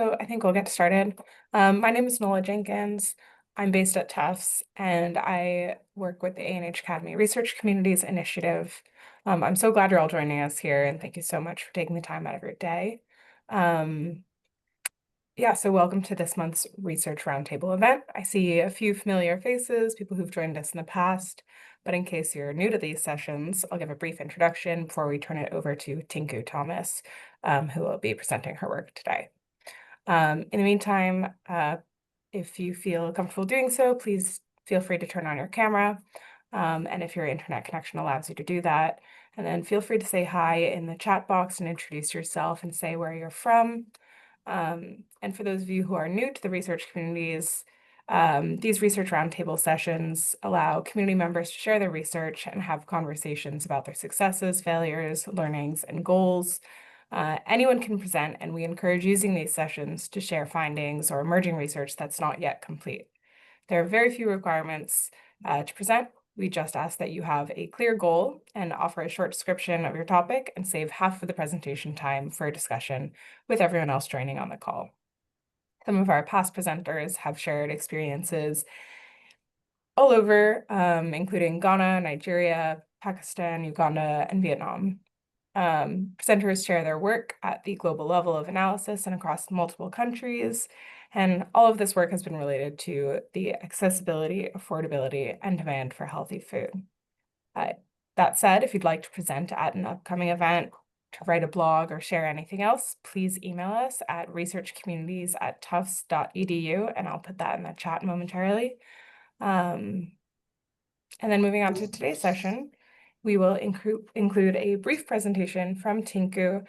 So I think we'll get started. My name is Nola Jenkins. I'm based at Tufts and I work with the A&H Academy Research Communities Initiative. I'm so glad you're all joining us here and thank you so much for taking the time out of your day. So welcome to this month's Research Roundtable event. I see a few familiar faces, people who've joined us in the past, but in case you're new to these sessions, I'll give a brief introduction before we turn it over to Tinku Thomas, who will be presenting her work today. In the meantime, if you feel comfortable doing so, please feel free to turn on your camera. And if your internet connection allows you to do that, and then feel free to say hi in the chat box and introduce yourself and say where you're from. And for those of you who are new to the research communities, these research roundtable sessions allow community members to share their research and have conversations about their successes, failures, learnings, and goals. Anyone can present, and we encourage using these sessions to share findings or emerging research that's not yet complete. There are very few requirements to present. We just ask that you have a clear goal and offer a short description of your topic and save half of the presentation time for a discussion with everyone else joining on the call. Some of our past presenters have shared experiences all over, including Ghana, Nigeria, Pakistan, Uganda, and Vietnam. Presenters share their work at the global level of analysis and across multiple countries. And all of this work has been related to the accessibility, affordability, and demand for healthy food. That said, if you'd like to present at an upcoming event, to write a blog, or share anything else, please email us at researchcommunities@tufts.edu, and I'll put that in the chat momentarily. And then moving on to today's session, we will include a brief presentation from Tinku,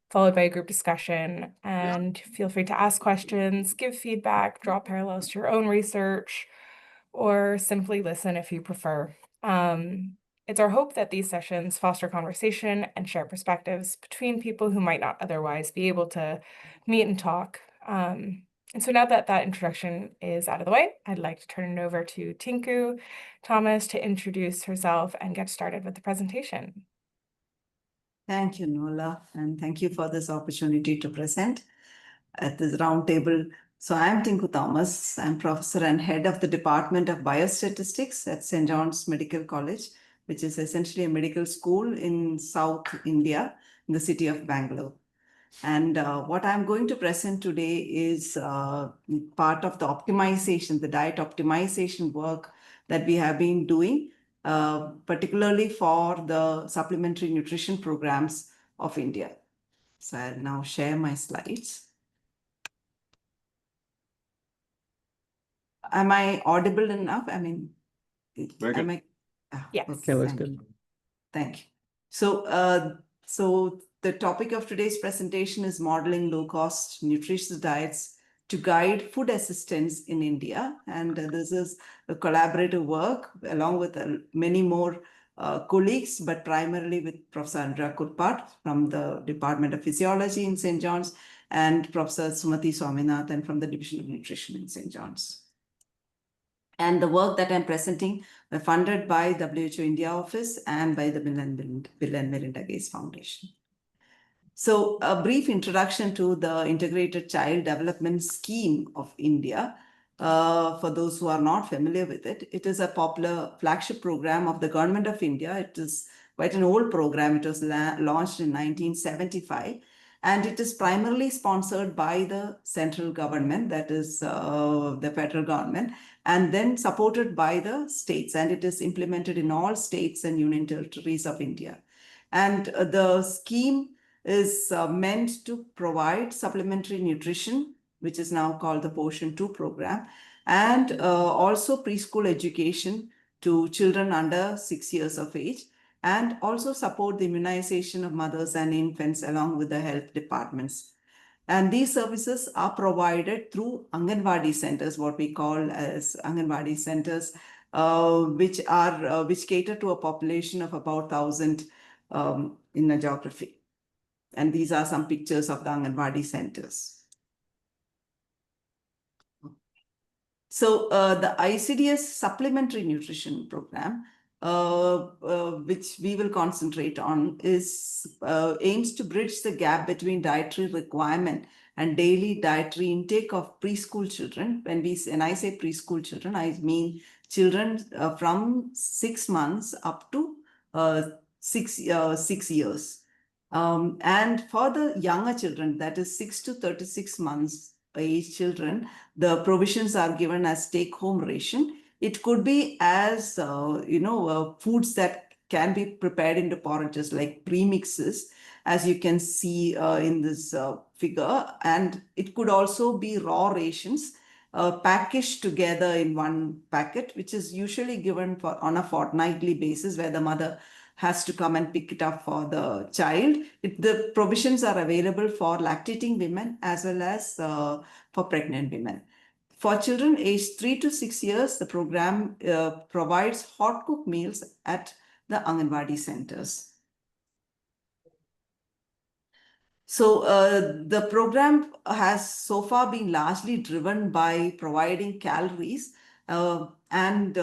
followed by a group discussion, and feel free to ask questions, give feedback, draw parallels to your own research, or simply listen if you prefer. It's our hope that these sessions foster conversation and share perspectives between people who might not otherwise be able to meet and talk. And so now that that introduction is out of the way, I'd like to turn it over to Tinku Thomas to introduce herself and get started with the presentation. Thank you, Nola, and thank you for this opportunity to present at this roundtable. So I'm Tinku Thomas. I'm professor and head of the Department of Biostatistics at St. John's Medical College, which is essentially a medical school in South India, in the city of Bangalore. And what I'm going to present today is part of the optimization, the diet optimization work that we have been doing, particularly for the supplementary nutrition programs of India. So I'll now share my slides. Am I audible enough? I mean, am I? Yes. Okay, that's good. Thank you. So the topic of today's presentation is modeling low-cost nutritious diets to guide food assistance in India. And this is a collaborative work along with many more colleagues, but primarily with Professor Andrea Kurpat from the Department of Physiology in St. John's and Professor Sumati Swaminathan from the Division of Nutrition in St. John's. And the work that I'm presenting were funded by WHO India Office and by the Bill and Melinda Gates Foundation. So a brief introduction to the Integrated Child Development Scheme of India. For those who are not familiar with it, it is a popular flagship program of the Government of India. It is quite an old program. It was launched in 1975. And it is primarily sponsored by the central government, that is the federal government, and then supported by the states. And it is implemented in all states and union territories of India. And the scheme is meant to provide supplementary nutrition, which is now called the Portion 2 program, and also preschool education to children under 6 years of age, and also support the immunization of mothers and infants along with the health departments. And these services are provided through Anganwadi centers, what we call as Anganwadi centers, which cater to a population of about 1,000 in a geography. And these are some pictures of the Anganwadi centers. So the ICDS supplementary nutrition program, which we will concentrate on, is aims to bridge the gap between dietary requirement and daily dietary intake of preschool children. When I say preschool children, I mean children from 6 months up to 6 years. And for the younger children, that is 6 to 36 months age children, the provisions are given as take-home ration. It could be as, foods that can be prepared into porridges like premixes, as you can see in this figure. And it could also be raw rations packaged together in one packet, which is usually given on a fortnightly basis, where the mother has to come and pick it up for the child. The provisions are available for lactating women as well as for pregnant women. For children aged 3 to 6 years, the program provides hot cooked meals at the Anganwadi centers. So the program has so far been largely driven by providing calories, and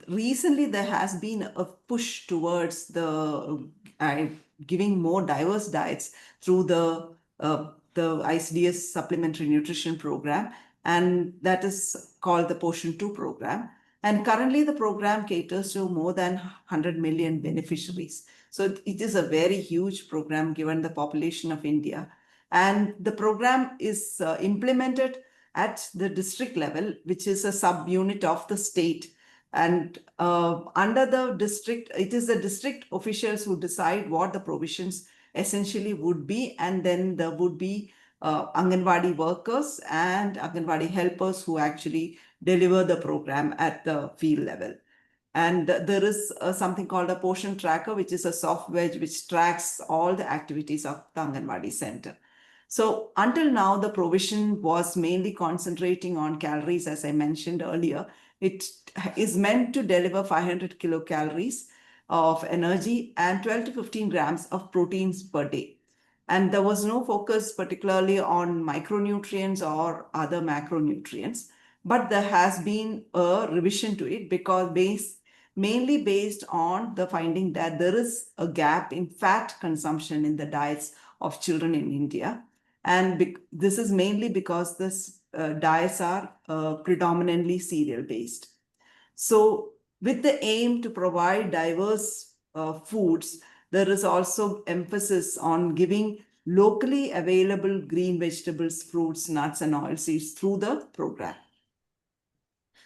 recently there has been a push towards giving more diverse diets through the ICDS supplementary nutrition program, and that is called the Portion 2 program. And currently the program caters to more than 100 million beneficiaries. So it is a very huge program given the population of India. And the program is implemented at the district level, which is a subunit of the state. And under the district, it is the district officials who decide what the provisions essentially would be. And then there would be Anganwadi workers and Anganwadi helpers who actually deliver the program at the field level. And there is something called a portion tracker, which is a software which tracks all the activities of the Anganwadi center. So until now, the provision was mainly concentrating on calories, as I mentioned earlier. It is meant to deliver 500 kilocalories of energy and 12 to 15 grams of proteins per day. And there was no focus particularly on micronutrients or other macronutrients, but there has been a revision to it because mainly based on the finding that there is a gap in fat consumption in the diets of children in India. And this is mainly because this diets are predominantly cereal based. So with the aim to provide diverse foods, there is also emphasis on giving locally available green vegetables, fruits, nuts, and oilseeds through the program.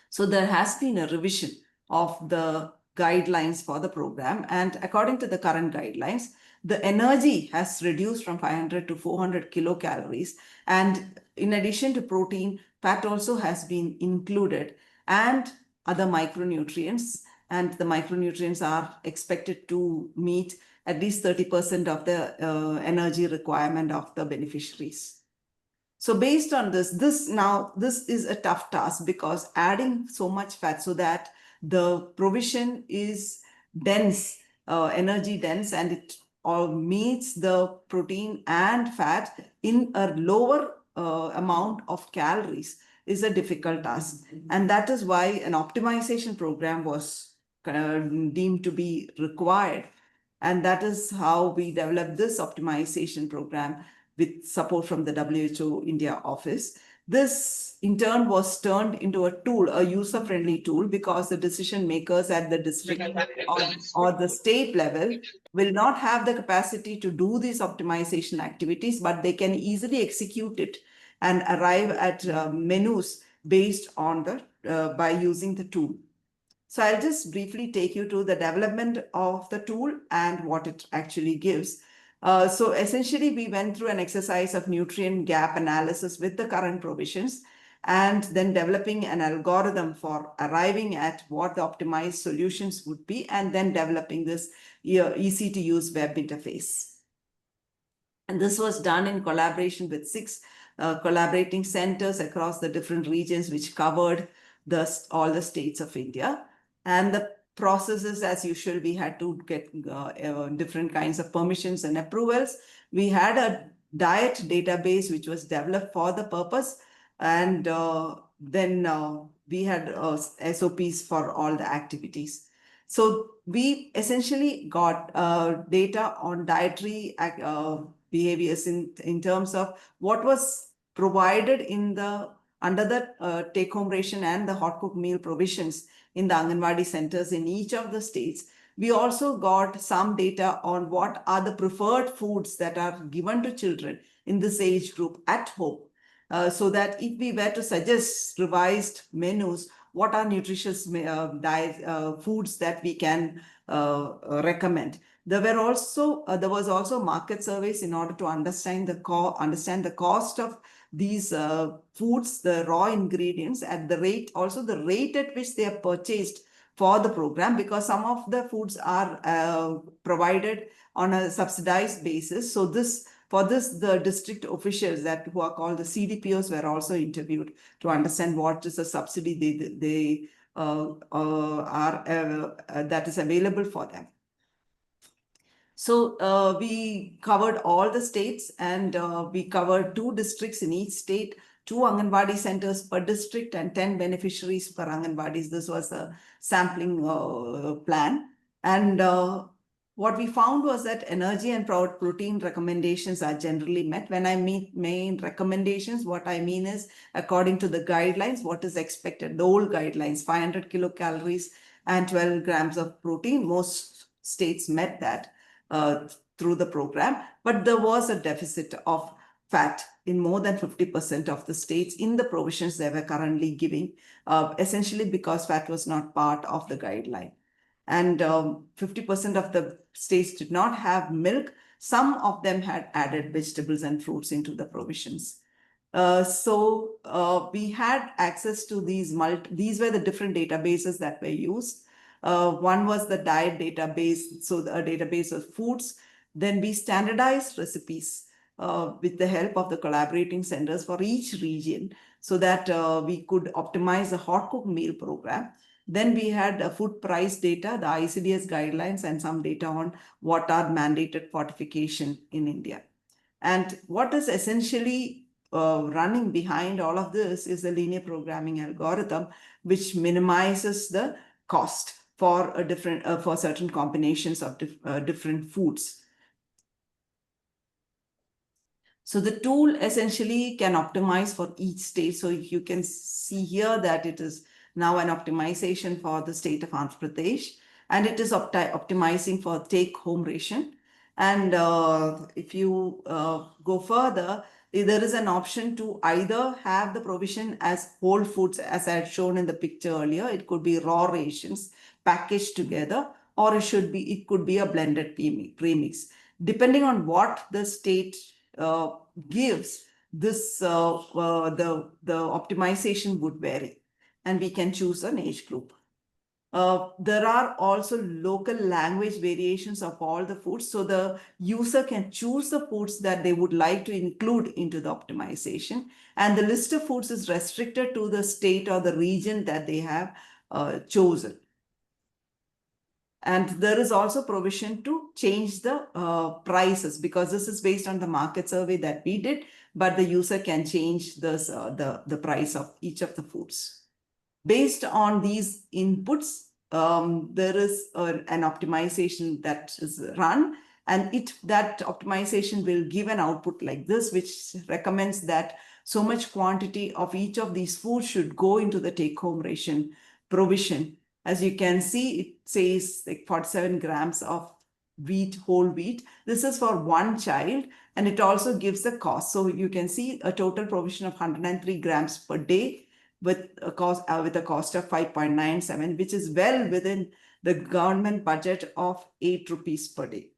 So there has been a revision of the guidelines for the program. And according to the current guidelines, the energy has reduced from 500 to 400 kilocalories. And in addition to protein, fat also has been included, and other micronutrients. And the micronutrients are expected to meet at least 30% of the energy requirement of the beneficiaries. So based on this is a tough task, because adding so much fat so that the provision is dense, energy dense, and it all meets the protein and fat in a lower amount of calories is a difficult task. And that is why an optimization program was deemed to be required. And that is how we developed this optimization program with support from the WHO India office. This in turn was turned into a tool, a user-friendly tool, because the decision makers at the district or the state level will not have the capacity to do these optimization activities, but they can easily execute it and arrive at menus based on by using the tool. So I'll just briefly take you to the development of the tool and what it actually gives. So essentially, we went through an exercise of nutrient gap analysis with the current provisions, and then developing an algorithm for arriving at what the optimized solutions would be, and then developing this easy to use web interface. And this was done in collaboration with 6 collaborating centers across the different regions, which covered all the states of India. And the processes, as usual, we had to get different kinds of permissions and approvals. We had a diet database which was developed for the purpose, and then we had SOPs for all the activities. So we essentially got data on dietary behaviors in terms of what was provided in the under the take-home ration and the hot cooked meal provisions in the Anganwadi centers in each of the states. We also got some data on what are the preferred foods that are given to children in this age group at home. So that if we were to suggest revised menus, what are nutritious foods that we can recommend. There was also market surveys in order to understand the cost of these foods, the raw ingredients, at the rate, also the rate at which they are purchased for the program, because some of the foods are provided on a subsidized basis. So for this, the district officials who are called the CDPOs were also interviewed to understand what is the subsidy that is available for them. So we covered all the states, and we covered 2 districts in each state, 2 Anganwadi centers per district, and 10 beneficiaries per Anganwadis. This was a sampling plan. And what we found was that energy and protein recommendations are generally met. When I mean main recommendations, what I mean is according to the guidelines, what is expected, the old guidelines, 500 kilocalories and 12 grams of protein. Most states met that through the program, but there was a deficit of fat in more than 50% of the states in the provisions they were currently giving, essentially because fat was not part of the guideline. And 50% of the states did not have milk. Some of them had added vegetables and fruits into the provisions. So we had access to these were the different databases that were used. One was the diet database, so a database of foods. Then we standardized recipes with the help of the collaborating centers for each region, so that we could optimize the hot cooked meal program. Then we had food price data, the ICDS guidelines, and some data on what are mandated fortification in India. And what is essentially running behind all of this is the linear programming algorithm, which minimizes the cost for for certain combinations of different foods. So the tool essentially can optimize for each state. So you can see here that it is now an optimization for the state of Andhra Pradesh, and it is optimizing for take-home ration. And if you go further, there is an option to either have the provision as whole foods, as I had shown in the picture earlier. It could be raw rations packaged together, or it could be a blended premix. Depending on what the state gives, this the optimization would vary, and we can choose an age group. There are also local language variations of all the foods, so the user can choose the foods that they would like to include into the optimization, and the list of foods is restricted to the state or the region that they have chosen. And there is also provision to change the prices, because this is based on the market survey that we did, but the user can change this, the price of each of the foods. Based on these inputs, there is an optimization that is run, and that optimization will give an output like this, which recommends that so much quantity of each of these foods should go into the take-home ration provision. As you can see, it says like 47 grams of whole wheat. This is for one child, and it also gives the cost. So you can see a total provision of 103 grams per day with a cost of 5.97, which is well within the government budget of 8 rupees per day.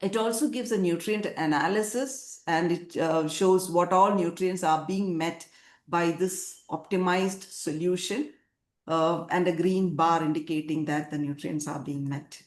It also gives a nutrient analysis, and it shows what all nutrients are being met by this optimized solution, and a green bar indicating that the nutrients are being met.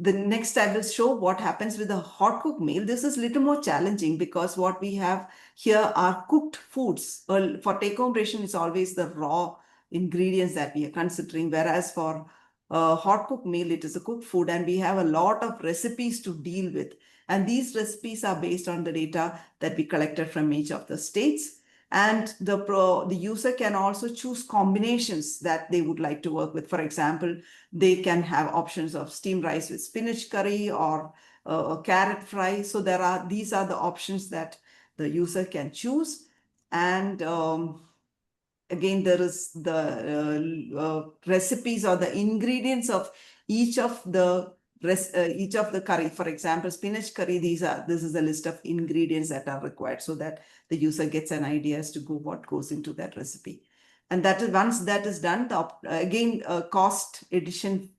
The next I will show what happens with a hot cooked meal. This is a little more challenging because what we have here are cooked foods. For take-home ration, it's always the raw ingredients that we are considering, whereas for hot cooked meal, it is a cooked food, and we have a lot of recipes to deal with. And these recipes are based on the data that we collected from each of the states. And the user can also choose combinations that they would like to work with. For example, they can have options of steamed rice with spinach curry or a carrot fry. So these are the options that the user can choose. And again, there is the recipes or the ingredients of each of the curry. For example, spinach curry, this is a list of ingredients that are required so that the user gets an idea as to what goes into that recipe. And that is, once that is done, again, cost editing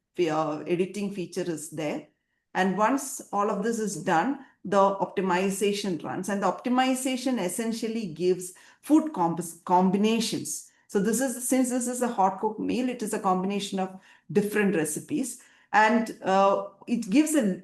feature is there. And once all of this is done, the optimization runs, and the optimization essentially gives food combinations. So since this is a hot cooked meal, it is a combination of different recipes, and it gives a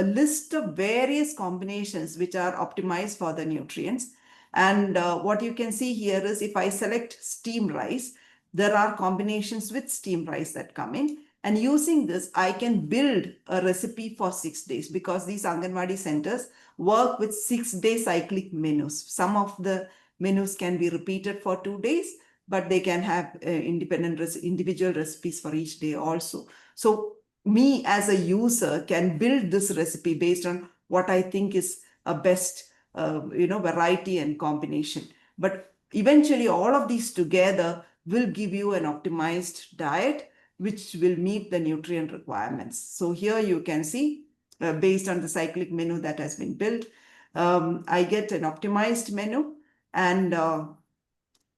list of various combinations which are optimized for the nutrients. And what you can see here is, if I select steamed rice, there are combinations with steamed rice that come in. And using this, I can build a recipe for 6 days, because these Anganwadi centers work with 6-day cyclic menus. Some of the menus can be repeated for 2 days, but they can have individual recipes for each day also. So me as a user can build this recipe based on what I think is a best variety and combination. But eventually all of these together will give you an optimized diet which will meet the nutrient requirements. So here you can see, based on the cyclic menu that has been built, I get an optimized menu, and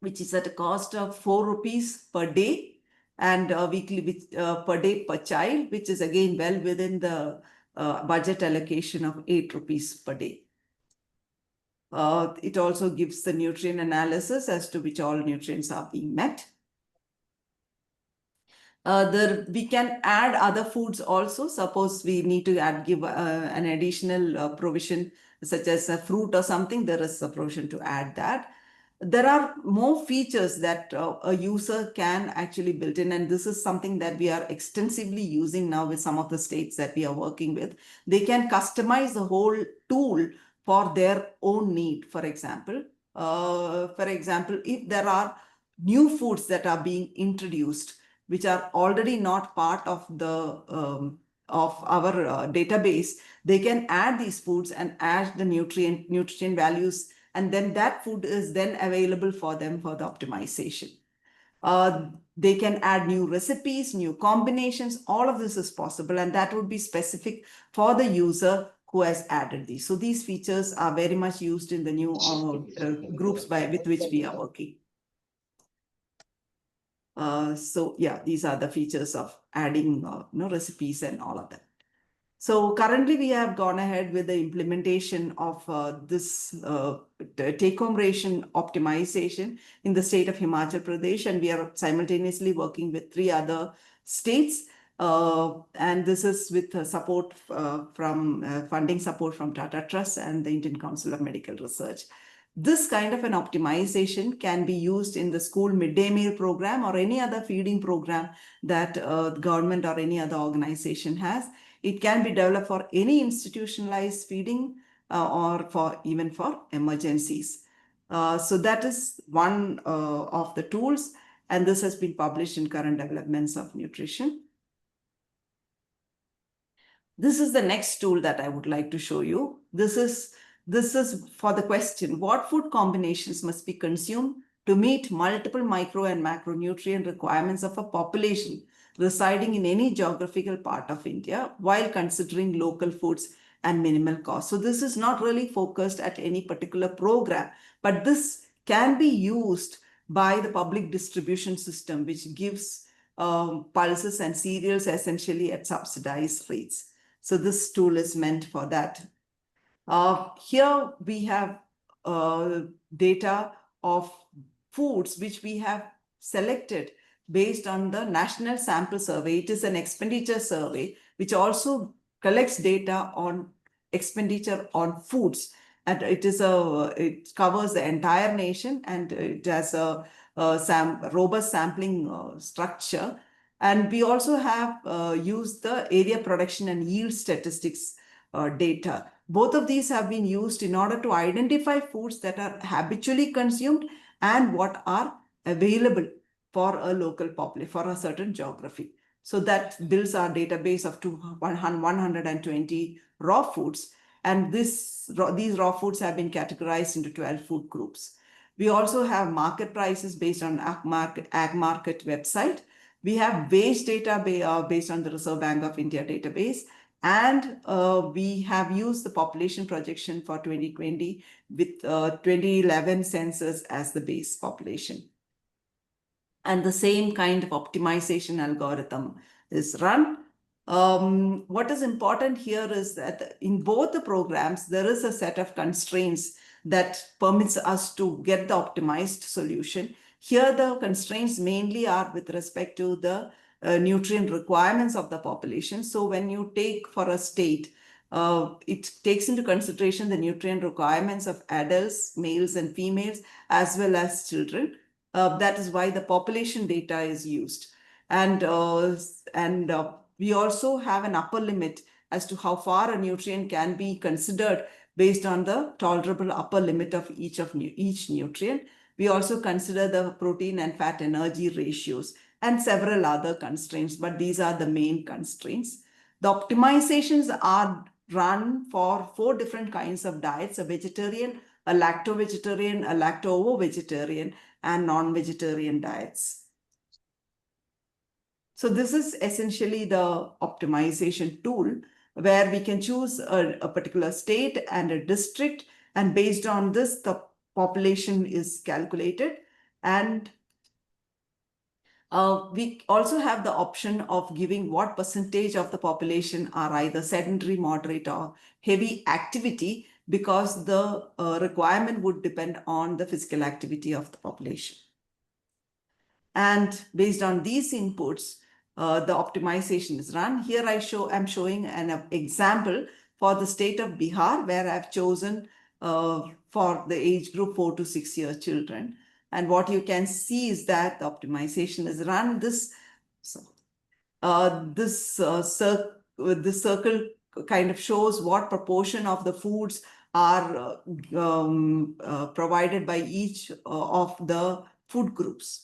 which is at a cost of 4 rupees per day, and weekly per day per child, which is again well within the budget allocation of 8 rupees per day. It also gives the nutrient analysis as to which all nutrients are being met. We can add other foods also. Suppose we need to give an additional provision, such as a fruit or something, there is a provision to add that. There are more features that a user can actually build in, and this is something that we are extensively using now with some of the states that we are working with. They can customize the whole tool for their own need. For example, if there are new foods that are being introduced, which are already not part of the of our database, they can add these foods and add the nutrient values, and then that food is then available for them for the optimization. They can add new recipes, new combinations. All of this is possible, and that would be specific for the user who has added these. So these features are very much used in the new groups with which we are working. So yeah, these are the features of adding recipes and all of that. So currently we have gone ahead with the implementation of this take-home ration optimization in the state of Himachal Pradesh, and we are simultaneously working with 3 other states. And this is with support from funding support from Tata Trust and the Indian Council of Medical Research. This kind of an optimization can be used in the school midday meal program or any other feeding program that the government or any other organization has. It can be developed for any institutionalized feeding or even for emergencies. So that is one of the tools, and this has been published in Current Developments of Nutrition. This is the next tool that I would like to show you. This is for the question, what food combinations must be consumed to meet multiple micro and macronutrient requirements of a population residing in any geographical part of India while considering local foods and minimal cost. So this is not really focused at any particular program, but this can be used by the public distribution system, which gives pulses and cereals essentially at subsidized rates. So this tool is meant for that. Here we have data of foods which we have selected based on the National Sample Survey. It is an expenditure survey which also collects data on expenditure on foods, and it covers the entire nation, and it has a robust sampling structure. And we also have used the area production and yield statistics data Both of these have been used in order to identify foods that are habitually consumed and what are available for a local population, for a certain geography. So that builds our database of 120 raw foods. And these raw foods have been categorized into 12 food groups. We also have market prices based on ag market website. We have wage data based on the Reserve Bank of India database. And we have used the population projection for 2020 with 2011 census as the base population. And the same kind of optimization algorithm is run. What is important here is that in both the programs, there is a set of constraints that permits us to get the optimized solution. Here, the constraints mainly are with respect to the nutrient requirements of the population. So when you take for a state, it takes into consideration the nutrient requirements of adults, males and females, as well as children. That is why the population data is used. And we also have an upper limit as to how far a nutrient can be considered based on the tolerable upper limit of each nutrient. We also consider the protein and fat energy ratios and several other constraints, but these are the main constraints. The optimizations are run for 4 different kinds of diets: a vegetarian, a lacto-vegetarian, a lacto-ovo-vegetarian, and non-vegetarian diets. So this is essentially the optimization tool where we can choose a particular state and a district, and based on this, the population is calculated. And we also have the option of giving what percentage of the population are either sedentary, moderate, or heavy activity, because the requirement would depend on the physical activity of the population. And based on these inputs, the optimization is run. Here I'm showing an example for the state of Bihar, where I've chosen for the age group 4 to 6 year children. And what you can see is that the optimization is run. This circle kind of shows what proportion of the foods are provided by each of the food groups.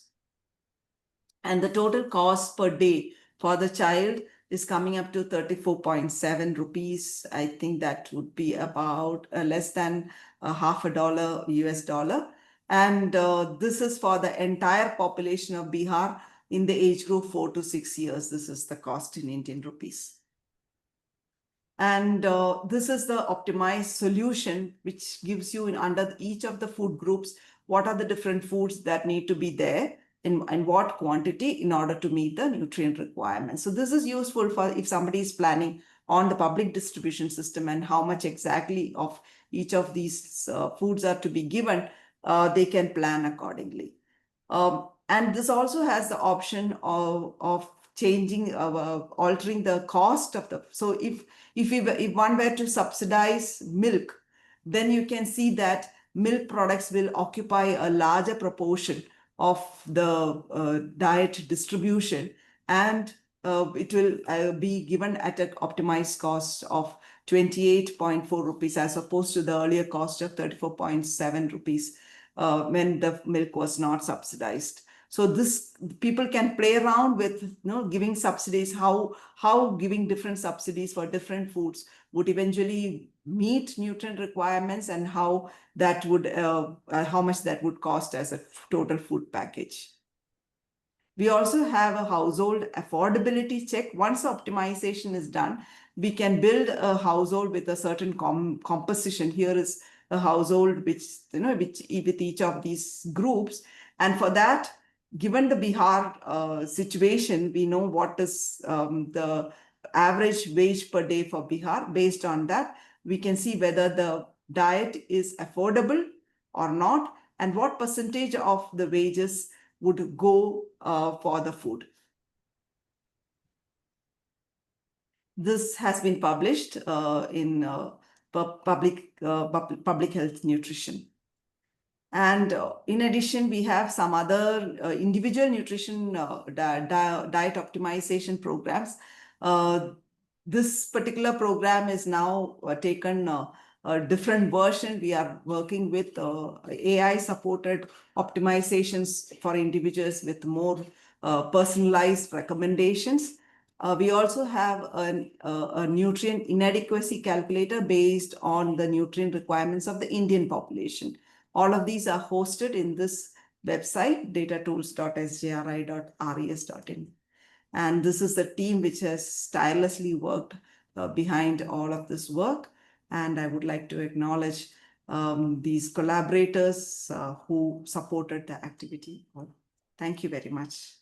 And the total cost per day for the child is coming up to 34.7 rupees. I think that would be about less than $0.50 US. And this is for the entire population of Bihar in the age group 4 to 6 years. This is the cost in Indian rupees. And this is the optimized solution, which gives you under each of the food groups what are the different foods that need to be there in what quantity in order to meet the nutrient requirements. So this is useful for if somebody is planning on the public distribution system and how much exactly of each of these foods are to be given, they can plan accordingly. And this also has the option of changing, altering the cost of the. So if one were to subsidize milk, then you can see that milk products will occupy a larger proportion of the diet distribution, and it will be given at an optimized cost of 28.4 rupees as opposed to the earlier cost of 34.7 rupees when the milk was not subsidized. So this people can play around with giving subsidies, how giving different subsidies for different foods would eventually meet nutrient requirements, and how that would how much that would cost as a total food package. We also have a household affordability check. Once optimization is done, we can build a household with a certain composition. Here is a household which with each of these groups, and for that, given the Bihar situation, we know what is the average wage per day for Bihar. Based on that, we can see whether the diet is affordable or not, and what percentage of the wages would go for the food. This has been published in public health nutrition. And in addition, we have some other individual nutrition diet optimization programs. this particular program is now taken a different version. We are working with AI-supported optimizations for individuals with more personalized recommendations. We also have a nutrient inadequacy calculator based on the nutrient requirements of the Indian population. All of these are hosted in this website, datatools.sjri.res.in. And this is the team which has tirelessly worked behind all of this work. And I would like to acknowledge these collaborators who supported the activity. Thank you very much.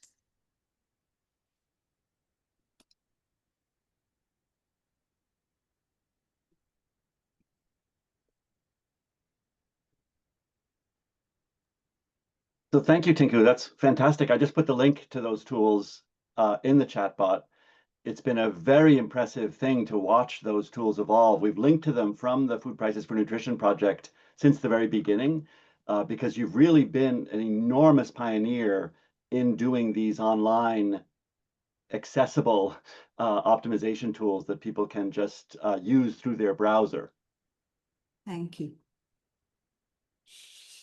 So thank you, Tinku. That's fantastic. I just put the link to those tools in the chat bot. It's been a very impressive thing to watch those tools evolve. We've linked to them from the Food Prices for Nutrition project since the very beginning, because you've really been an enormous pioneer in doing these online accessible optimization tools that people can just use through their browser. Thank you.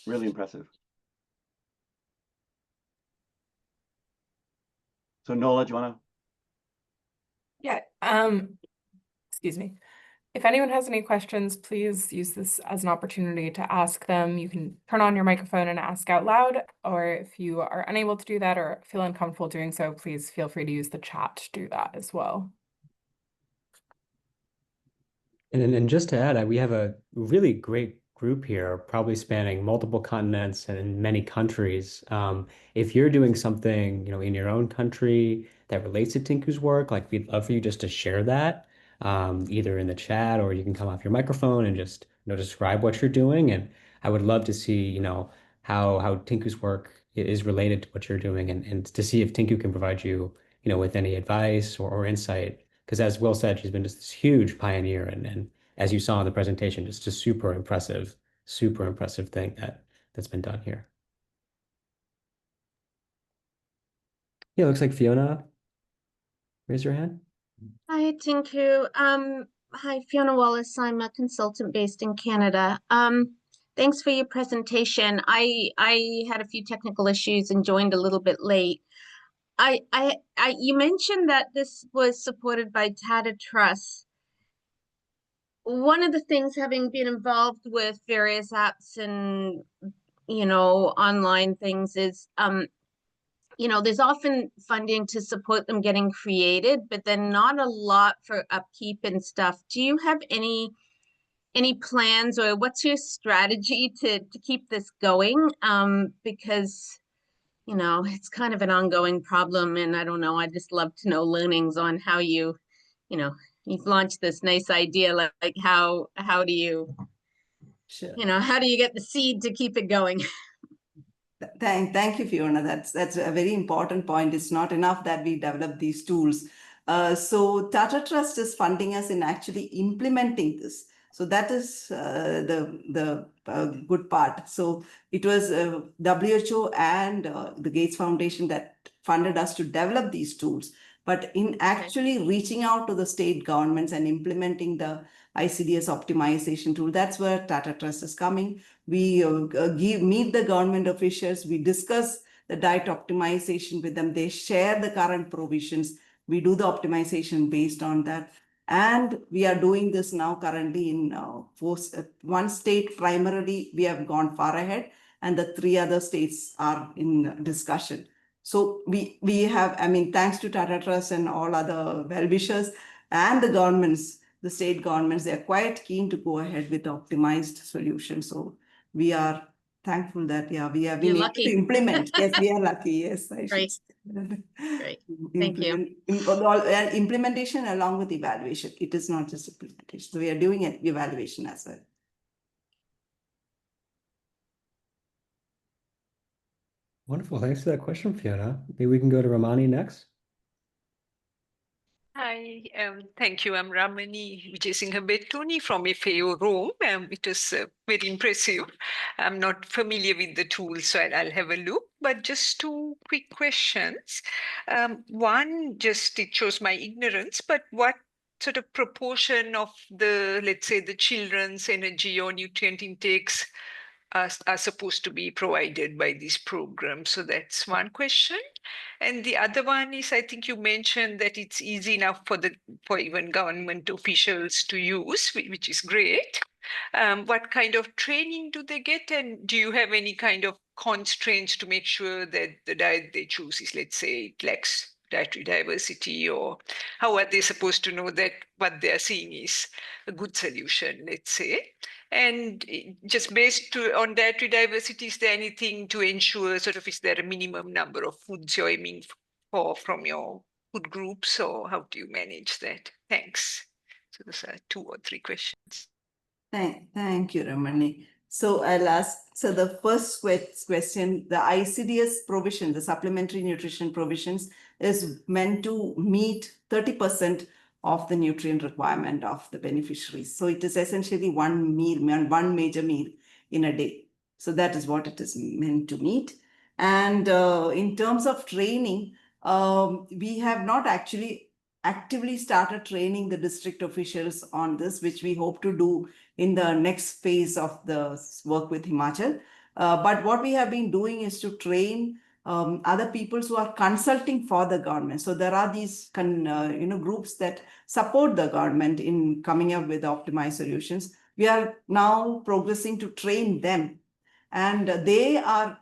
Really impressive. So Nola, do you want to? Yeah, excuse me. If anyone has any questions, please use this as an opportunity to ask them. You can turn on your microphone and ask out loud, or if you are unable to do that or feel uncomfortable doing so, please feel free to use the chat to do that as well. And just to add, we have a really great group here, probably spanning multiple continents and in many countries. If you're doing something, in your own country that relates to Tinku's work, like we'd love for you just to share that, either in the chat or you can come off your microphone and just, describe what you're doing. And I would love to see, how Tinku's work is related to what you're doing and to see if Tinku can provide you, with any advice or insight. Because as Will said, she's been just this huge pioneer and as you saw in the presentation, just a super impressive thing that's been done here. Yeah, looks like Fiona. Raise your hand. Hi, Tinku. Hi, Fiona Wallace. I'm a consultant based in Canada. Thanks for your presentation. I had a few technical issues and joined a little bit late. You mentioned that this was supported by Tata Trust. One of the things, having been involved with various apps and online things, is there's often funding to support them getting created, but then not a lot for upkeep and stuff. Do you have any plans, or what's your strategy to keep this going? Because it's kind of an ongoing problem, and I don't know, I'd just love to know learnings on how you've launched this nice idea, like how do you Sure. how do you get the seed to keep it going? Thank you, Fiona. That's a very important point. It's not enough that we develop these tools. So Tata Trust is funding us in actually implementing this. So that is the good part. So it was WHO and the Gates Foundation that funded us to develop these tools. But in actually reaching out to the state governments and implementing the ICDS optimization tool, that's where Tata Trust is coming. We meet the government officials, we discuss the diet optimization with them, they share the current provisions, we do the optimization based on that. And we are doing this now currently in one state primarily, we have gone far ahead, and the 3 other states are in discussion. So we have, thanks to Tata Trust and all other well-wishers and the governments, the state governments, they're quite keen to go ahead with optimized solutions. So we are thankful that, we have been able to implement. Yes, we are lucky. Yes, I should say. Great. Thank you. Implementation along with evaluation. It is not just implementation. So we are doing an evaluation as well. Wonderful. Thanks for that question, Fiona. Maybe we can go to Ramani next. Hi, thank you. I'm Ramani Vijaysinha-Betoni from FAO Rome. It was very impressive. I'm not familiar with the tool, so I'll have a look. But just 2 quick questions. One, just it shows my ignorance, but what sort of proportion of the, let's say, the children's energy or nutrient intakes are supposed to be provided by these programs? So that's one question. And the other one is, I think you mentioned that it's easy enough for even government officials to use, which is great. What kind of training do they get? And do you have any kind of constraints to make sure that the diet they choose is, let's say, it lacks dietary diversity, or how are they supposed to know that what they are seeing is a good solution, let's say? And just on dietary diversity, is there anything to ensure sort of, is there a minimum number of foods you're aiming for from your food groups, or how do you manage that? Thanks. So those are 2 or 3 questions. Thank you, Ramani. So I'll ask, so the first question, the ICDS provision, the supplementary nutrition provisions is meant to meet 30% of the nutrient requirement of the beneficiaries. So it is essentially one major meal in a day. So that is what it is meant to meet. And in terms of training, we have not actually actively started training the district officials on this, which we hope to do in the next phase of the work with Himachal. But what we have been doing is to train other people who are consulting for the government. So there are these groups that support the government in coming up with optimized solutions. We are now progressing to train them, and they are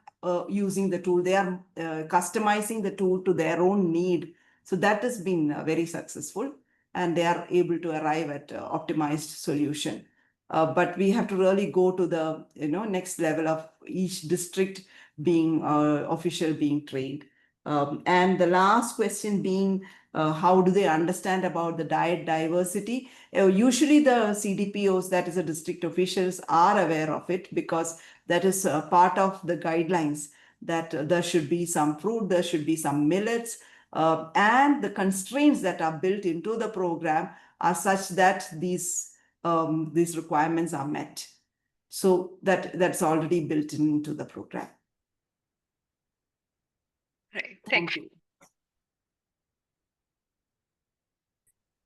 using the tool. They are customizing the tool to their own need. So that has been very successful, and they are able to arrive at optimized solution. But we have to really go to the next level of each district being official being trained. And the last question being, how do they understand about the diet diversity? Usually the CDPOs, that is the district officials, are aware of it, because that is part of the guidelines, that there should be some fruit, there should be some millets, and the constraints that are built into the program are such that these requirements are met. So that's already built into the program. Right. Thank you.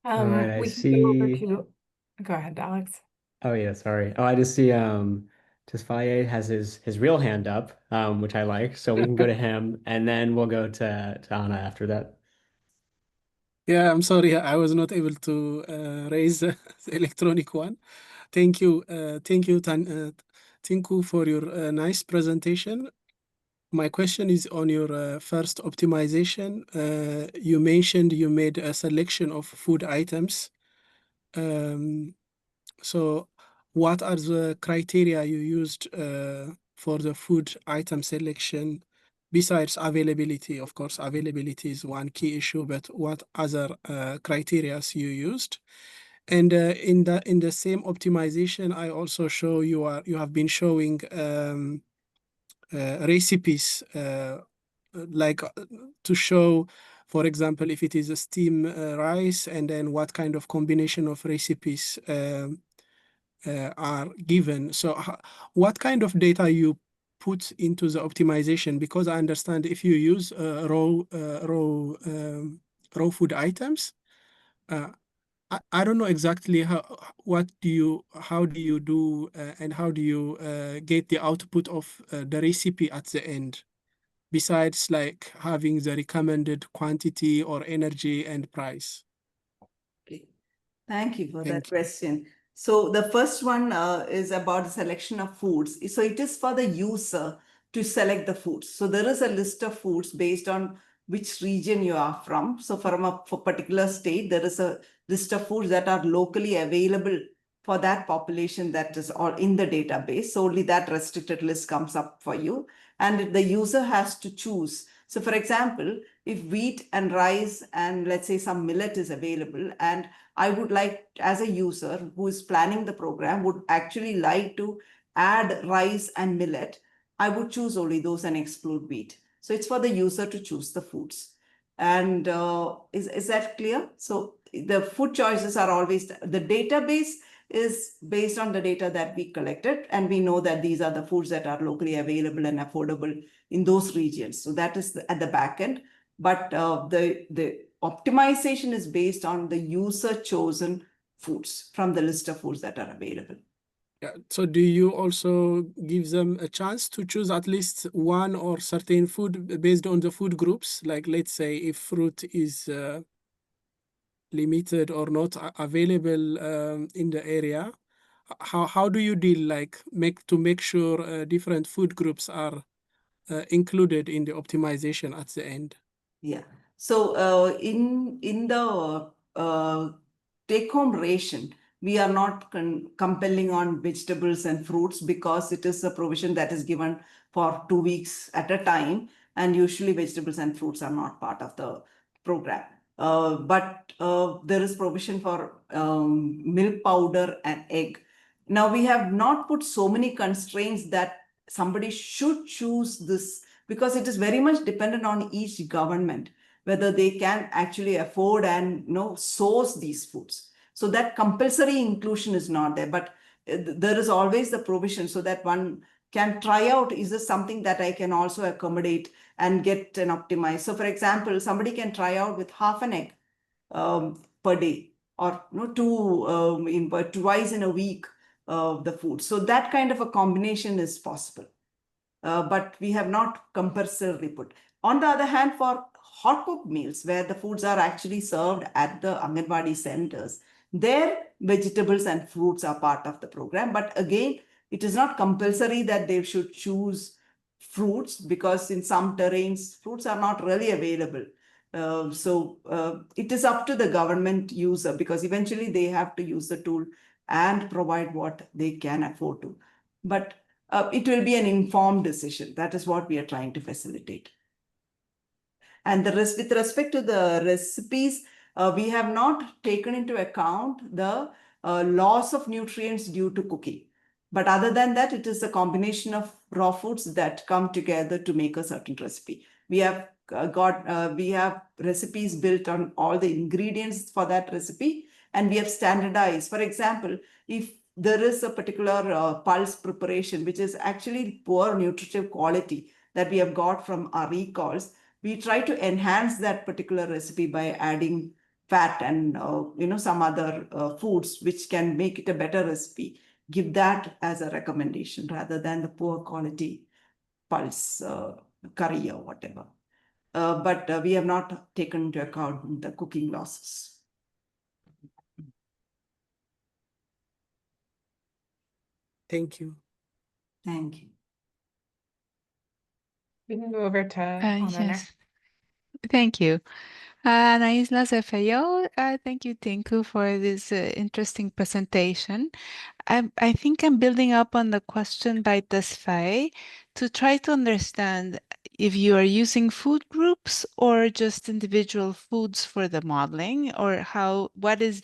All right, I We can go over see. to, go ahead, Alex. Oh yeah, sorry. Oh, I just see Tesfaye has his real hand up, which I like. So we can go to him, and then we'll go to Anna after that. Yeah, I'm sorry, I was not able to raise the electronic one. Thank you, Tinku, for your nice presentation. My question is on your first optimization. You mentioned you made a selection of food items. So what are the criteria you used for the food item selection, besides availability? Of course, availability is one key issue, but what other criteria you used? And in the same optimization, I also show you have been showing recipes, like to show, for example, if it is a steam rice, and then what kind of combination of recipes are given. So what kind of data you put into the optimization? Because I understand if you use raw food items, I don't know exactly how do you do and how do you get the output of the recipe at the end, besides like having the recommended quantity or energy and price? Okay. Thank you for that question. So the first one is about the selection of foods. So it is for the user to select the foods. So there is a list of foods based on which region you are from. So from a particular state, there is a list of foods that are locally available for that population that is all in the database. So only that restricted list comes up for you, and the user has to choose. So for example, if wheat and rice and let's say some millet is available, and I would like, as a user who is planning the program, would actually like to add rice and millet, I would choose only those and exclude wheat. So it's for the user to choose the foods. And is that clear? So the food choices are always, the database is based on the data that we collected, and we know that these are the foods that are locally available and affordable in those regions. So that is at the back end. But the optimization is based on the user chosen foods from the list of foods that are available. Yeah. So do you also give them a chance to choose at least one or certain food based on the food groups? Like, let's say if fruit is limited or not available in the area, how do you deal make sure different food groups are included in the optimization at the end? Yeah. So in the take-home ration, we are not compelling on vegetables and fruits because it is a provision that is given for 2 weeks at a time, and usually vegetables and fruits are not part of the program. But there is provision for milk powder and egg. Now we have not put so many constraints that somebody should choose this, because it is very much dependent on each government whether they can actually afford and source these foods. So that compulsory inclusion is not there, but there is always the provision so that one can try out, is this something that I can also accommodate and get an optimized. So for example, somebody can try out with half an egg per day, or twice in a week the food. So that kind of a combination is possible. But we have not compulsorily put. On the other hand, for hot cooked meals where the foods are actually served at the Anganwadi centers, their vegetables and fruits are part of the program. But again, it is not compulsory that they should choose fruits, because in some terrains, fruits are not really available. So it is up to the government user, because eventually they have to use the tool and provide what they can afford to. But it will be an informed decision. That is what we are trying to facilitate. And with respect to the recipes, we have not taken into account the loss of nutrients due to cooking. But other than that, it is a combination of raw foods that come together to make a certain recipe. We have we have recipes built on all the ingredients for that recipe, and we have standardized. For example, if there is a particular pulse preparation which is actually poor nutritive quality that we have got from our recalls, we try to enhance that particular recipe by adding fat and some other foods which can make it a better recipe. Give that as a recommendation rather than the poor quality pulse curry or whatever. But we have not taken into account the cooking losses. Thank you. Thank you. We can go over to Anna now. Yes, thank you. Ana Isla Zefeyo, thank you, Tinku, for this interesting presentation. I think I'm building up on the question by Tesfaye to try to understand if you are using food groups or just individual foods for the modeling, or what is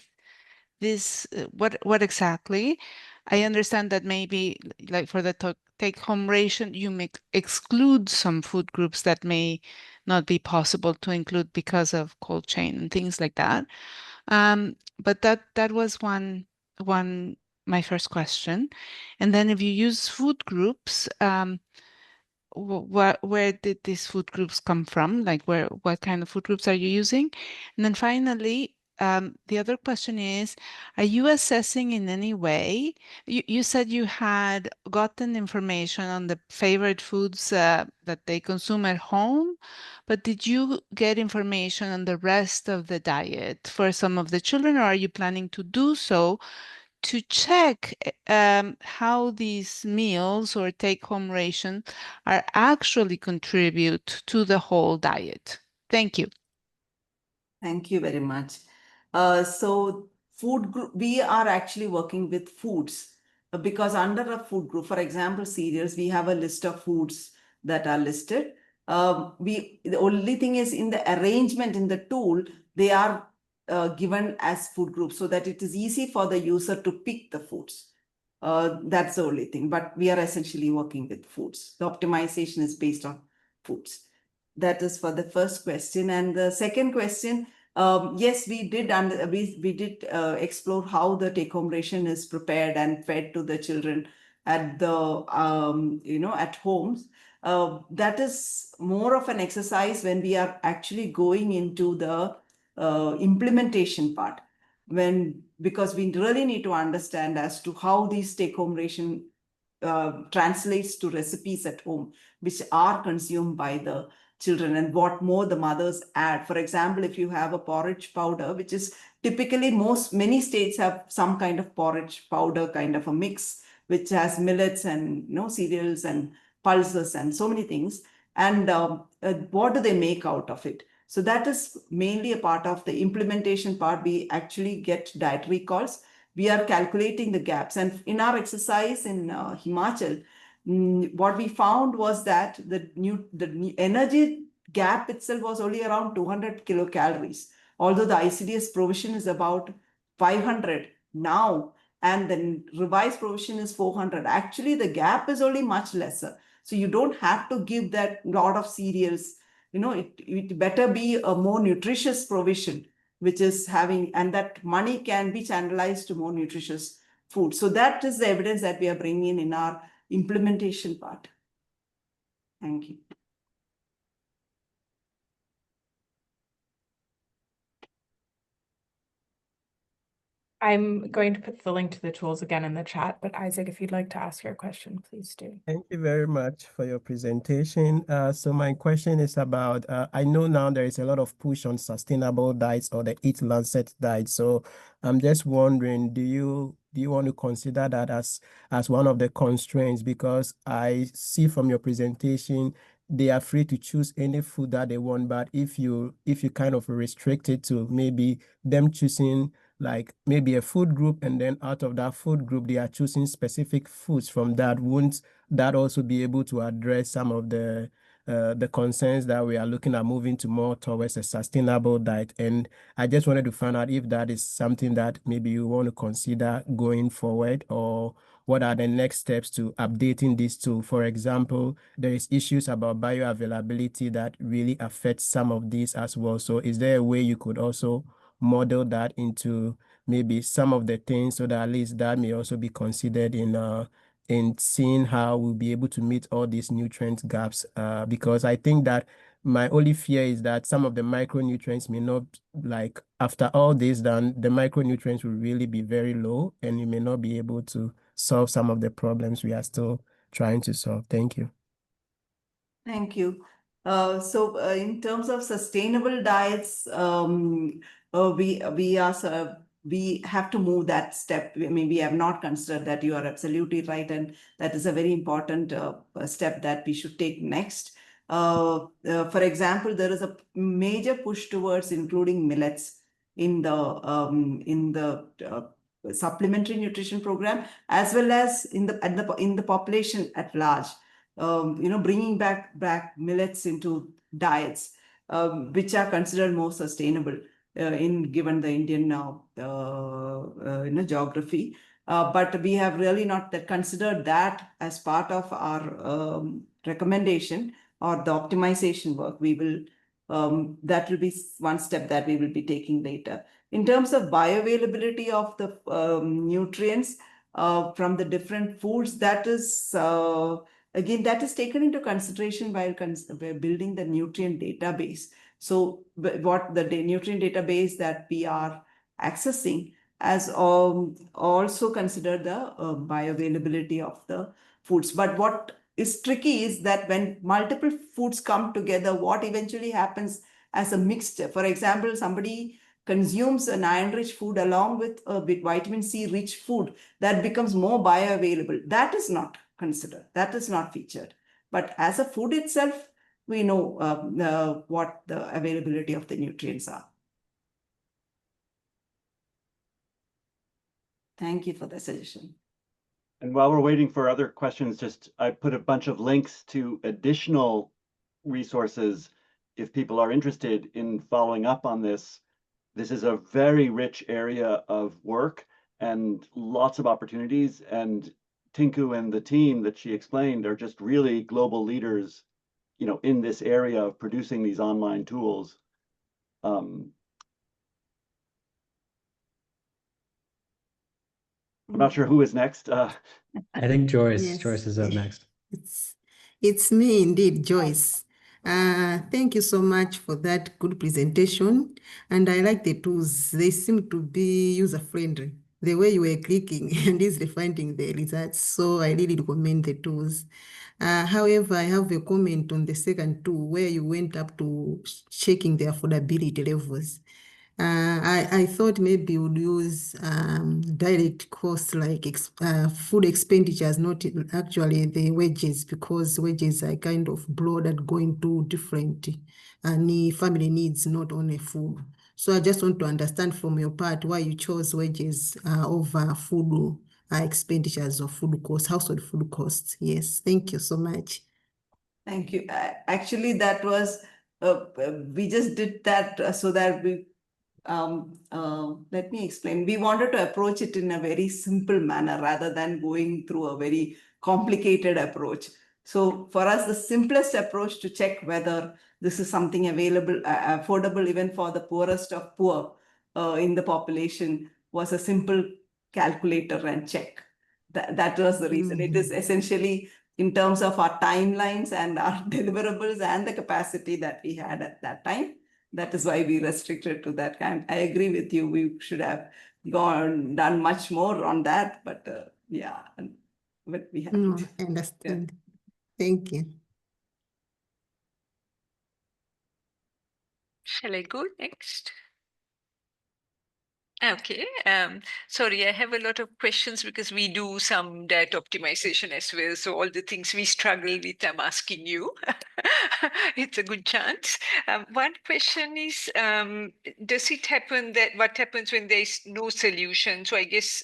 this, what exactly? I understand that maybe like for the take-home ration, you may exclude some food groups that may not be possible to include because of cold chain and things like that. But that was my first question. And then if you use food groups, where did these food groups come from? Like what kind of food groups are you using? And then finally, the other question is, are you assessing in any way? You said you had gotten information on the favorite foods that they consume at home, but did you get information on the rest of the diet for some of the children, or are you planning to do so to check how these meals or take-home ration are actually contribute to the whole diet? Thank you. Thank you very much. So food group, we are actually working with foods because under a food group, for example, cereals, we have a list of foods that are listed. The only thing is in the arrangement in the tool, they are given as food groups so that it is easy for the user to pick the foods. That's the only thing, but we are essentially working with foods. The optimization is based on foods. That is for the first question. And the second question, yes, we did explore how the take-home ration is prepared and fed to the children at the at homes. That is more of an exercise when we are actually going into the implementation part, because we really need to understand as to how these take-home ration translates to recipes at home, which are consumed by the children, and what more the mothers add. For example, if you have a porridge powder, which is typically many states have some kind of porridge powder kind of a mix, which has millets and cereals and pulses and so many things. And what do they make out of it? So that is mainly a part of the implementation part. We actually get dietary calls. We are calculating the gaps. And in our exercise in Himachal, what we found was that the energy gap itself was only around 200 kilocalories, although the ICDS provision is about 500 now, and the revised provision is 400. Actually, the gap is only much lesser. So you don't have to give that lot of cereals. It better be a more nutritious provision, which is having, and that money can be channelized to more nutritious food. So that is the evidence that we are bringing in our implementation part. Thank you. I'm going to put the link to the tools again in the chat, but Isaac, if you'd like to ask your question, please do. Thank you very much for your presentation. So my question is about, I know now there is a lot of push on sustainable diets or the Eat Lancet diet. So I'm just wondering, do you want to consider that as one of the constraints? Because I see from your presentation, they are free to choose any food that they want. But if you kind of restrict it to maybe them choosing like maybe a food group, and then out of that food group, they are choosing specific foods from that, won't that also be able to address some of the concerns that we are looking at moving to more towards a sustainable diet? And I just wanted to find out if that is something that maybe you want to consider going forward, or what are the next steps to updating this tool? For example, there is issues about bioavailability that really affect some of these as well. So is there a way you could also model that into maybe some of the things, so that at least that may also be considered in seeing how we'll be able to meet all these nutrient gaps? Because I think that my only fear is that some of the micronutrients may not, like after all this done, the micronutrients will really be very low, and you may not be able to solve some of the problems we are still trying to solve. Thank you. Thank you. So in terms of sustainable diets, we have to move that step. I mean, we have not considered that. You are absolutely right, and that is a very important step that we should take next. For example, there is a major push towards including millets in the supplementary nutrition program, as well as in the population at large. Bringing back millets into diets, which are considered more sustainable given the Indian geography. But we have really not considered that as part of our recommendation or the optimization work. That will be one step that we will be taking later. In terms of bioavailability of the nutrients from the different foods, that is again, that is taken into consideration while building the nutrient database. So what the nutrient database that we are accessing as also consider the bioavailability of the foods. But what is tricky is that when multiple foods come together, what eventually happens as a mixture. For example, somebody consumes an iron-rich food along with a vitamin C-rich food, that becomes more bioavailable. That is not considered. That is not featured. But as a food itself, we know what the availability of the nutrients are. Thank you for the suggestion. And while we're waiting for other questions, I put a bunch of links to additional resources if people are interested in following up on this. This is a very rich area of work and lots of opportunities. And Tinku and the team that she explained are just really global leaders, in this area of producing these online tools. I'm not sure who is next. I think Joyce. Yes. Joyce is up next. It's me indeed, Joyce. Thank you so much for that good presentation. And I like the tools. They seem to be user-friendly. The way you were clicking and easily finding the results. So I really recommend the tools. However, I have a comment on the second tool where you went up to checking the affordability levels. I thought maybe you would use direct costs like food expenditures, not actually the wages, because wages are kind of broad and going to different family needs, not only food. So I just want to understand from your part why you chose wages over food expenditures or food costs, household food costs. Yes, thank you so much. Thank you. Actually, that was, we just did that so that we, let me explain. We wanted to approach it in a very simple manner rather than going through a very complicated approach. So for us, the simplest approach to check whether this is something available, affordable even for the poorest of poor in the population was a simple calculator and check. That was the reason. It is essentially in terms of our timelines and our deliverables and the capacity that we had at that time. That is why we restricted to that kind. I agree with you. We should have done much more on that, but yeah, but we haven't. I understand. Thank you. Shall I go next? Okay, sorry, I have a lot of questions because we do some diet optimization as well. So all the things we struggle with, I'm asking you. It's a good chance. One question is, does it happen that what happens when there is no solution? So I guess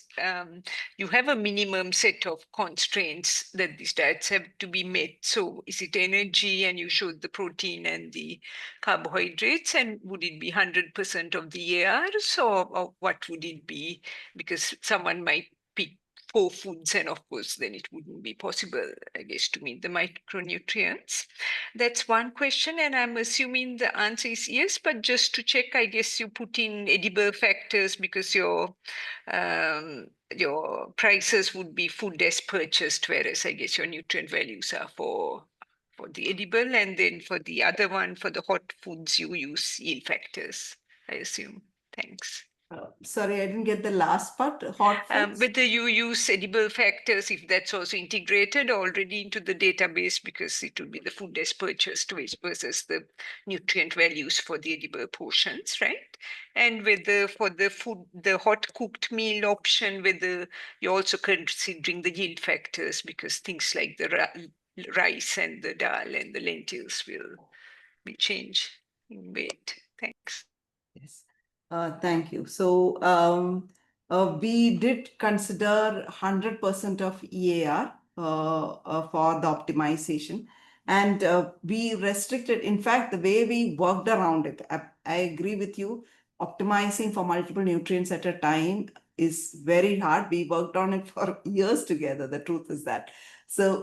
you have a minimum set of constraints that these diets have to be met. So is it energy, and you showed the protein and the carbohydrates, and would it be 100% of the ARs, or what would it be? Because someone might pick 4 foods, and of course then it wouldn't be possible, I guess, to meet the micronutrients. That's one question, and I'm assuming the answer is yes, but just to check, I guess you put in edible factors because your prices would be food as purchased, whereas I guess your nutrient values are for the edible, and then for the other one, for the hot foods, you use yield factors, I assume. Thanks. Sorry, I didn't get the last part. Hot foods? Whether you use edible factors, if that's also integrated already into the database, because it will be the food as purchased versus the nutrient values for the edible portions, right? And whether for the food, the hot cooked meal option, whether you're also considering the yield factors, because things like the rice and the dal and the lentils will change in weight. Thanks. Yes. Thank you. So we did consider 100% of EAR for the optimization, and we restricted. In fact, the way we worked around it, I agree with you. Optimizing for multiple nutrients at a time is very hard. We worked on it for years together. The truth is that. So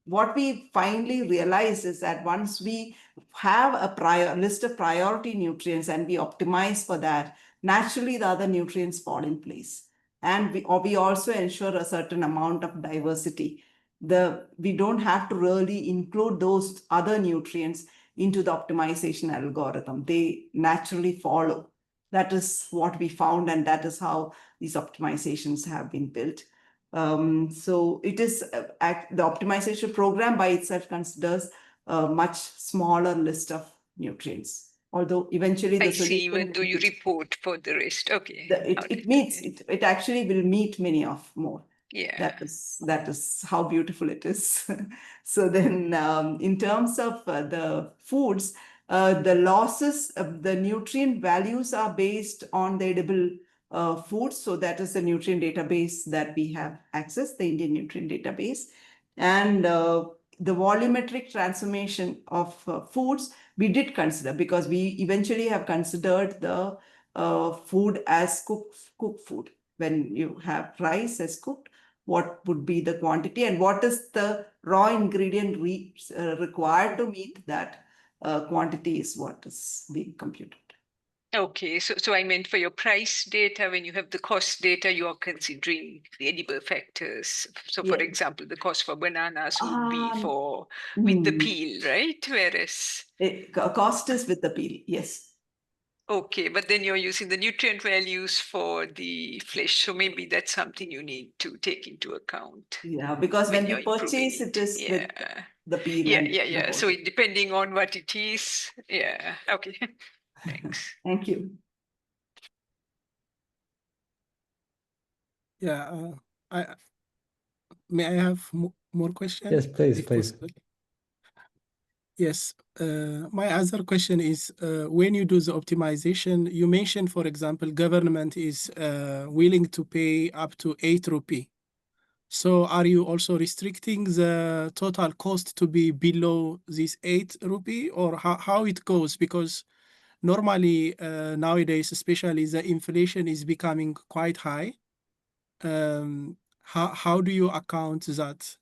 what we finally realized is that once we have a list of priority nutrients and we optimize for that, naturally the other nutrients fall in place. And we also ensure a certain amount of diversity. We don't have to really include those other nutrients into the optimization algorithm. They naturally follow. That is what we found, and that is how these optimizations have been built. So it is the optimization program by itself considers a much smaller list of nutrients. Although eventually the solution, even though you report for the rest, okay. It actually will meet many of more. Yeah. That is how beautiful it is. So then in terms of the foods, the losses, the nutrient values are based on the edible foods. So that is the nutrient database that we have accessed, the Indian nutrient database. And the volumetric transformation of foods, we did consider, because we eventually have considered the food as cooked food. When you have rice as cooked, what would be the quantity and what is the raw ingredient required to meet that quantity is what is being computed. Okay, so I meant for your price data, when you have the cost data, you are considering the edible factors. So for Yeah. example, the cost for bananas would be Um, for with the mm, peel, right? Whereas, cost is with the peel, yes. okay, but then you're using the nutrient values for the flesh. So maybe that's something you need to take into account Yeah, because when when you you're improving purchase, it it. is with Yeah. the peel Yeah, and yeah, the yeah. So body. depending on what it is, yeah. Okay, thanks. Thank you. Yeah, I may I have more questions? Yes, please, if please. possible? Yes. My other question is, when you do the optimization, you mentioned, for example, government is willing to pay up to 8 rupee. So are you also restricting the total cost to be below this 8 rupee, or how it goes? Because normally nowadays, especially, the inflation is becoming quite high. How do you account that?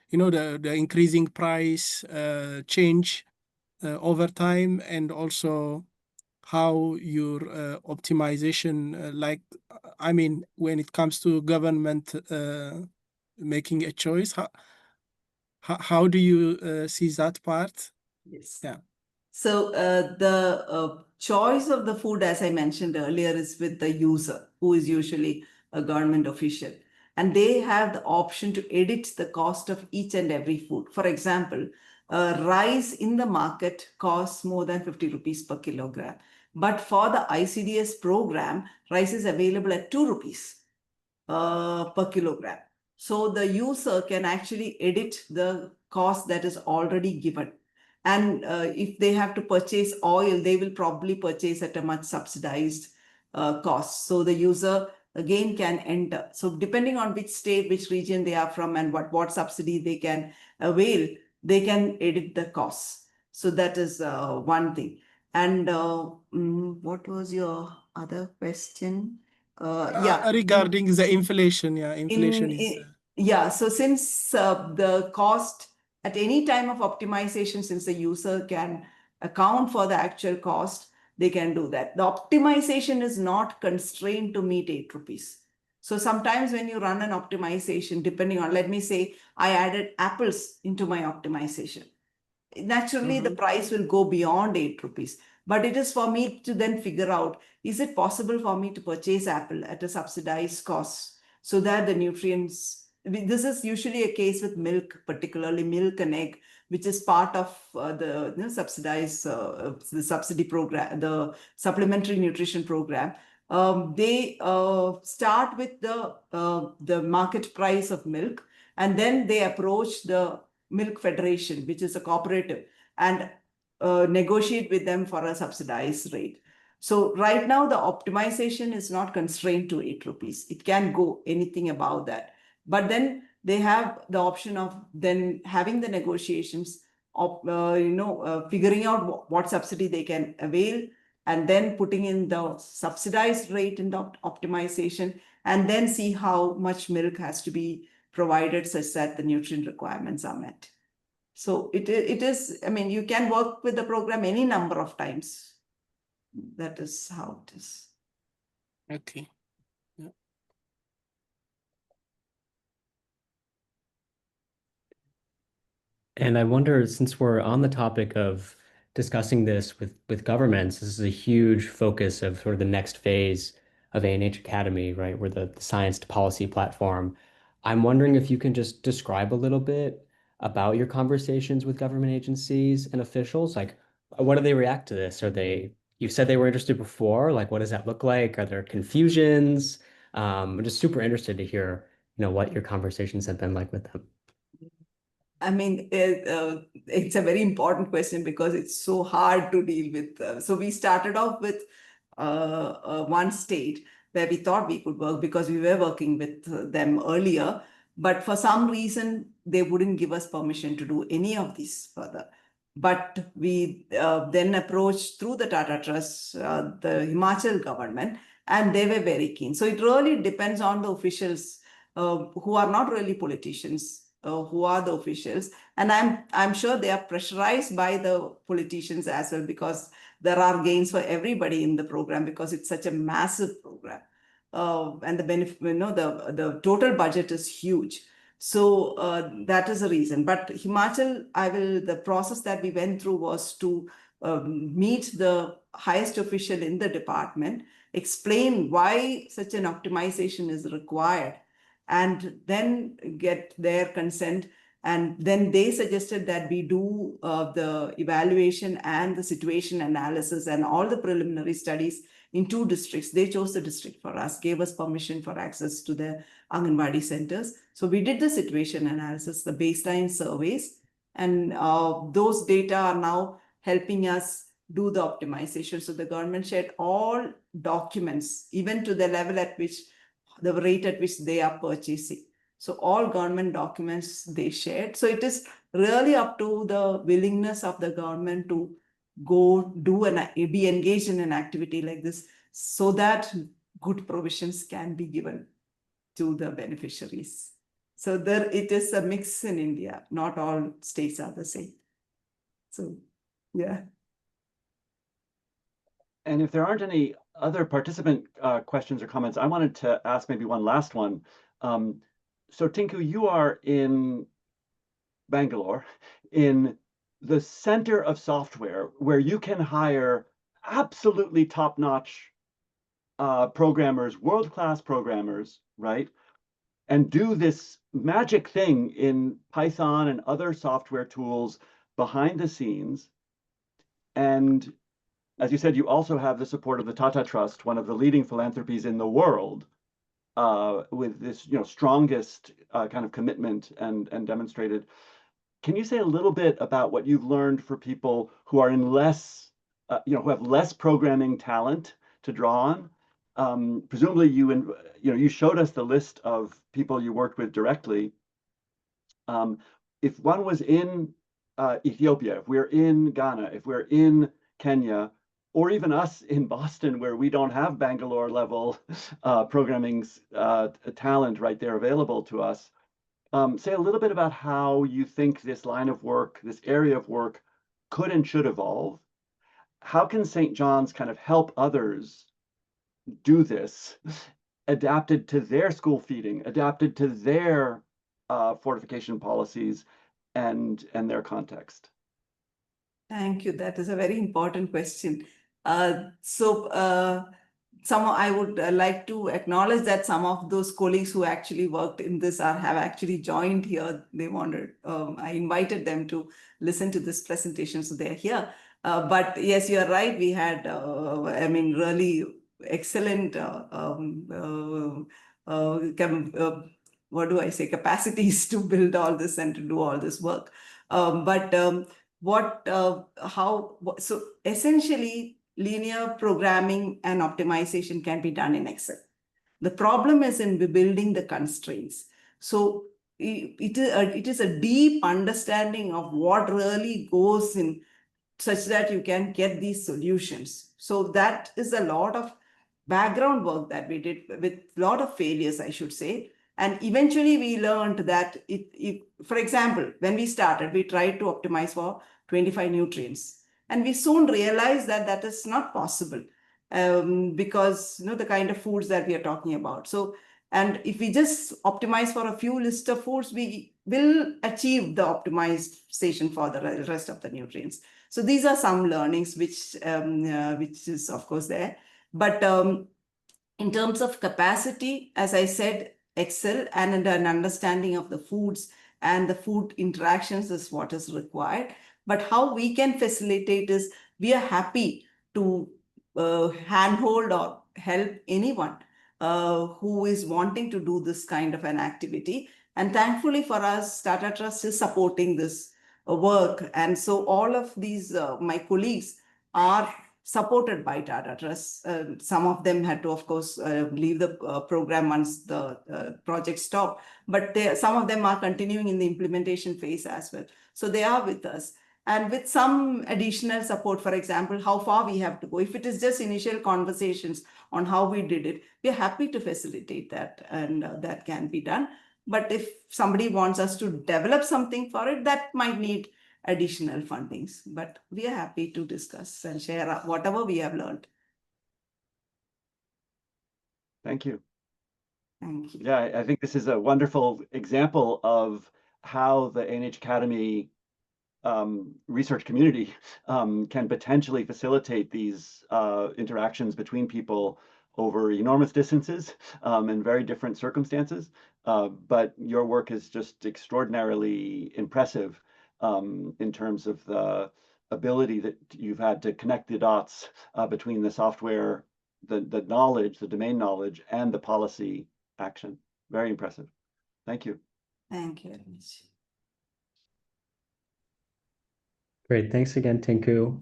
The increasing price change over time, and also how your optimization, I mean, when it comes to government making a choice, how do you see that part? Yes. Yeah. So the choice of the food, as I mentioned earlier, is with the user, who is usually a government official. And they have the option to edit the cost of each and every food. For example, rice in the market costs more than 50 rupees per kilogram. But for the ICDS program, rice is available at 2 rupees per kilogram. So the user can actually edit the cost that is already given. And if they have to purchase oil, they will probably purchase at a much subsidized cost. So the user again can enter. So depending on which state, which region they are from, and what subsidy they can avail, they can edit the costs. So that is one thing. And what was your other question? Yeah. Regarding the inflation, yeah, inflation is. Yeah, so since the cost at any time of optimization, since the user can account for the actual cost, they can do that. The optimization is not constrained to meet 8 rupees. So sometimes when you run an optimization, depending on, let me say, I added apples into my optimization. Naturally, the price will go beyond 8 rupees. But it is for me to then figure out, is it possible for me to purchase apple at a subsidized cost so that the nutrients, this is usually a case with milk, particularly milk and egg, which is part of the subsidized, the subsidy program, the supplementary nutrition program. They start with the market price of milk, and then they approach the Milk Federation, which is a cooperative, and negotiate with them for a subsidized rate. So right now, the optimization is not constrained to 8 rupees. It can go anything above that. But then they have the option of then having the negotiations of, figuring out what subsidy they can avail, and then putting in the subsidized rate in the optimization, and then see how much milk has to be provided such that the nutrient requirements are met. So it is, I mean, you can work with the program any number of times. That is how it is. Okay. Yeah. And I wonder, since we're on the topic of discussing this with governments, this is a huge focus of sort of the next phase of A&H Academy, right? We're the science to policy platform. I'm wondering if you can just describe a little bit about your conversations with government agencies and officials. Like, what do they react to this? You said they were interested before, like, what does that look like? Are there confusions? I'm just super interested to hear, what your conversations have been like with them. I mean, it's a very important question because it's so hard to deal with. So we started off with one state where we thought we could work because we were working with them earlier. But for some reason, they wouldn't give us permission to do any of these further. But we then approached through the Tata Trust, the Himachal government, and they were very keen. So it really depends on the officials who are not really politicians. Who are the officials, and I'm sure they are pressurized by the politicians as well, because there are gains for everybody in the program because it's such a massive program. And the benefit, the total budget is huge. So that is a reason. But Himachal, the process that we went through was to meet the highest official in the department, explain why such an optimization is required, and then get their consent. And then they suggested that we do the evaluation and the situation analysis and all the preliminary studies in 2 districts. They chose the district for us, gave us permission for access to the Anganwadi centers. So we did the situation analysis, the baseline surveys, and those data are now helping us do the optimization. So the government shared all documents, even to the level at which the rate at which they are purchasing. So all government documents they shared. So it is really up to the willingness of the government to go do and be engaged in an activity like this so that good provisions can be given to the beneficiaries. So there it is a mix in India. Not all states are the same. So, yeah. And if there aren't any other participant questions or comments, I wanted to ask maybe one last one. So Tinku, you are in Bangalore, in the center of software where you can hire absolutely top-notch programmers, world-class programmers, right? And do this magic thing in Python and other software tools behind the scenes. And as you said, you also have the support of the Tata Trust, one of the leading philanthropies in the world, with this, strongest kind of commitment and demonstrated. Can you say a little bit about what you've learned for people who are in less, who have less programming talent to draw on? Presumably, you showed us the list of people you worked with directly. If one was in Ethiopia, if we're in Ghana, if we're in Kenya, or even us in Boston, where we don't have Bangalore level programming talent right there available to us, say a little bit about how you think this line of work, this area of work, could and should evolve. How can St. John's kind of help others do this, adapted to their school feeding, adapted to their fortification policies and their context? Thank you. That is a very important question. I would like to acknowledge that some of those colleagues who actually worked in this have actually joined here. They wanted, I invited them to listen to this presentation, so they're here. But yes, you're right. We had, really excellent, capacities to build all this and to do all this work. So essentially, linear programming and optimization can be done in Excel. The problem is in building the constraints. So it is a deep understanding of what really goes in such that you can get these solutions. So that is a lot of background work that we did with a lot of failures, I should say. And eventually we learned that for example, when we started, we tried to optimize for 25 nutrients. And we soon realized that that is not possible because the kind of foods that we are talking about. So, and if we just optimize for a few list of foods, we will achieve the optimization for the rest of the nutrients. So these are some learnings which is of course there. But in terms of capacity, as I said, Excel and an understanding of the foods and the food interactions is what is required. But how we can facilitate is we are happy to handhold or help anyone who is wanting to do this kind of an activity. And thankfully for us, Tata Trust is supporting this work. And so all of these, my colleagues are supported by Tata Trust. Some of them had to, of course, leave the program once the project stopped, but some of them are continuing in the implementation phase as well. So they are with us. And with some additional support, for example, how far we have to go. If it is just initial conversations on how we did it, we're happy to facilitate that, and that can be done. But if somebody wants us to develop something for it, that might need additional fundings. But we are happy to discuss and share whatever we have learned. Thank you. Thank you. Yeah, I think this is a wonderful example of how the ANH Academy research community can potentially facilitate these interactions between people over enormous distances and very different circumstances. But your work is just extraordinarily impressive in terms of the ability that you've had to connect the dots between the software, the knowledge, the domain knowledge, and the policy action. Very impressive. Thank you. Thank you very much. Great. Thanks again, Tinku.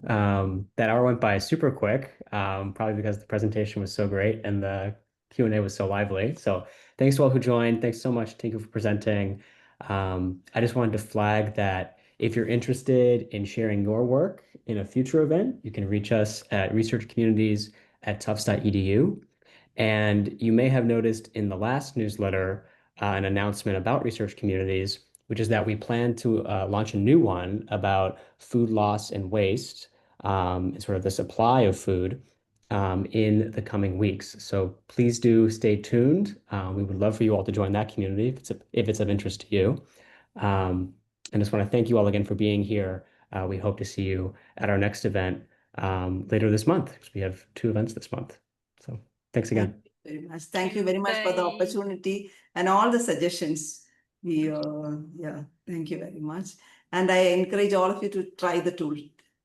That hour went by super quick, probably because the presentation was so great and the Q&A was so lively. So thanks to all who joined. Thanks so much, Tinku, for presenting. I just wanted to flag that if you're interested in sharing your work in a future event, you can reach us at researchcommunities@tufts.edu. And you may have noticed in the last newsletter an announcement about research communities, which is that we plan to launch a new one about food loss and waste, and sort of the supply of food in the coming weeks. So please do stay tuned. We would love for you all to join that community if it's of interest to you. And just want to thank you all again for being here. We hope to see you at our next event later this month, because we have 2 events this month. So thanks again. Thank you very much. Thank you very much for the opportunity and all the suggestions. Yeah, thank you very much. And I encourage all of you to try the tool.